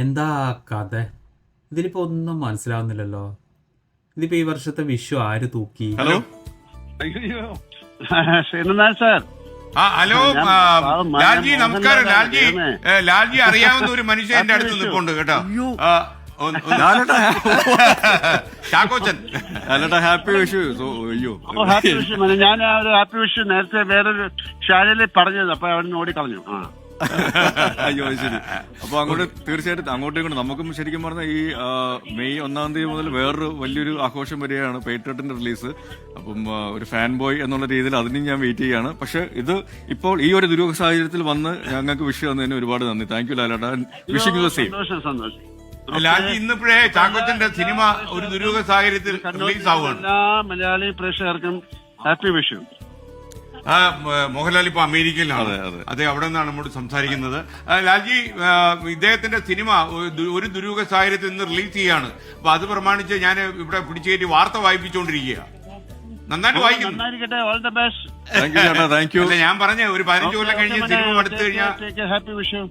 എന്താ കഥ? ഇതിലിപ്പോ ഒന്നും മനസ്സിലാവുന്നില്ലല്ലോ. ഇതിപ്പോ ഈ വർഷത്തെ വിഷു ആര് തൂക്കി? Hello Srinath sir. Hello Lalji, നമസ്കാരം. ലാൽജി അറിയാവുന്ന ഒരു മനുഷ്യൻ എന്റെ അടുത്ത് നിൽപ്പുണ്ട് കേട്ടോ. ചാക്കോച്ചൻ. ഹാപ്പി വിഷു. ഹാപ്പി വിഷു. ഞാൻ ഒരു ഹാപ്പി വിഷു നേരത്തെ വേറൊരു ചാനലിൽ പറഞ്ഞത്, അപ്പൊ അവിടെ ഓടിക്കളഞ്ഞു. അയ്യോ ശരി. അപ്പൊ അങ്ങോട്ട് തീർച്ചയായിട്ടും അങ്ങോട്ടും ഇങ്ങോട്ടും നമുക്കും ശരിക്കും പറഞ്ഞാൽ ഈ മെയ് 1-ാം തീയതി മുതൽ വേറൊരു വലിയൊരു ആഘോഷം വരികയാണ്, പേട്രിയോട്ടിന്റെ റിലീസ്. അപ്പം ഒരു ഫാൻ ബോയ് എന്നുള്ള രീതിയിൽ അതിനും ഞാൻ വെയിറ്റ് ചെയ്യാണ്. പക്ഷെ ഇത് ഇപ്പോൾ ഈ ഒരു ദുരൂഹ സാഹചര്യത്തിൽ വന്ന് ഞങ്ങൾക്ക് വിഷ് തന്നതിന് ഒരുപാട് നന്ദി. താങ്ക് യു ലാലേട്ടാ. Wishing you the same. സന്തോഷം. ലാൽജി, ഇന്നിപ്പോഴേ ചാക്കോച്ചന്റെ സിനിമ ഒരു ദുരൂഹ സാഹചര്യത്തിൽ റിലീസ് ആവുകയാണ്. എല്ലാ മലയാളി പ്രേക്ഷകർക്കും ഹാപ്പി വിഷു. മോഹൻലാൽ ഇപ്പൊ അമേരിക്കയിലാണ്. അതെ, അവിടെ നിന്നാണ് നമ്മോട് സംസാരിക്കുന്നത്. ലാൽജി, ഇദ്ദേഹത്തിന്റെ സിനിമ ഒരു ദുരൂഹ സാഹചര്യത്തിൽ നിന്ന് റിലീസ് ചെയ്യാണ്. അപ്പൊ അത് പ്രമാണിച്ച് ഞാൻ ഇവിടെ പിടിച്ചുകയറ്റി വാർത്ത വായിപ്പിച്ചുകൊണ്ടിരിക്കുക. നന്നായിട്ട് വായിക്കുന്നു. All the best. Thank you. അല്ല, ഞാൻ പറഞ്ഞ ഒരു 15 കൊല്ലം കഴിഞ്ഞ് സിനിമ എടുത്തു കഴിഞ്ഞാൽ ഹാപ്പി വിഷു.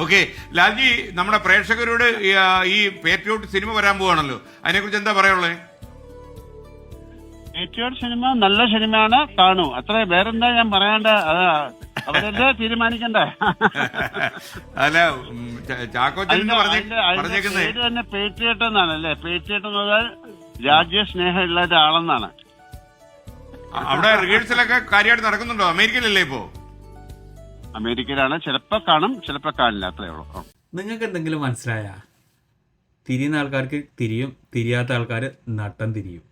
ഓക്കെ. ലാൽജി, നമ്മുടെ പ്രേക്ഷകരോട് ഈ പേട്രിയോട്ട് സിനിമ വരാൻ പോവാണല്ലോ, അതിനെക്കുറിച്ച് എന്താ പറയാനുള്ളത്? പേട്രിയോട്ട് സിനിമ നല്ല സിനിമയാണ്, കാണൂ. അത്ര വേറെന്താ ഞാൻ പറയണ്ട, അവരല്ലേ തീരുമാനിക്കണ്ടേ. അല്ല, ചാക്കോച്ചൻ പറഞ്ഞേക്കുന്നത് തന്നെ പേട്രിയോട്ട് എന്നാണ് അല്ലേ? പേട്രിയോട്ട് എന്ന് പറഞ്ഞാൽ രാജ്യസ്നേഹം ഉള്ള ഒരാളെന്നാണ്. അവിടെ റിഹേഴ്സലൊക്കെ കാര്യമായിട്ട് നടക്കുന്നുണ്ടോ? അമേരിക്കയിലല്ലേ ഇപ്പോ? അമേരിക്കയിലാണ്. ചിലപ്പോ കാണും, ചിലപ്പോ കാണില്ല, അത്രേ ഉള്ളൂ. നിങ്ങൾക്ക് എന്തെങ്കിലും മനസ്സിലായ? തിരിയുന്ന ആൾക്കാർക്ക് തിരിയും, തിരിയാത്ത ആൾക്കാർ നട്ടം തിരിയും.